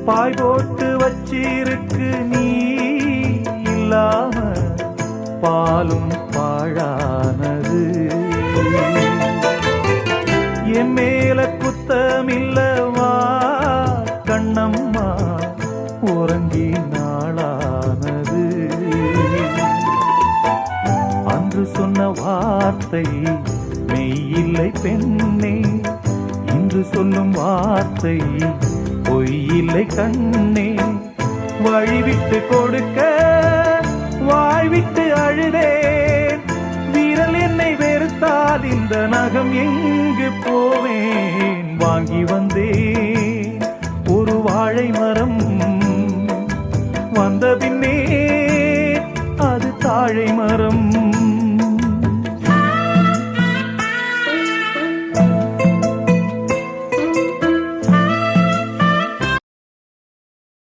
பாய் போட்டு வச்சிருக்கு நீ இல்லாம பாலும் பாழானது. என் மேல குத்தமில்லவா கண்ணம்மா உறங்கி நாளானது. அன்று சொன்ன வார்த்தை மெய்யில்லை பெண்ணே, இன்று சொல்லும் வார்த்தை பொய்யில்லை கண்ணே. வழிவிட்டு கொடுக்க வாய்விட்டு அழுதேன், வீரல் என்னை வெறுத்தால் இந்த நகம் எங்கு போவேன். வாங்கி வந்தேன் ஒரு வாழை மரம், வந்த பின்னே அது தாழை மரம்.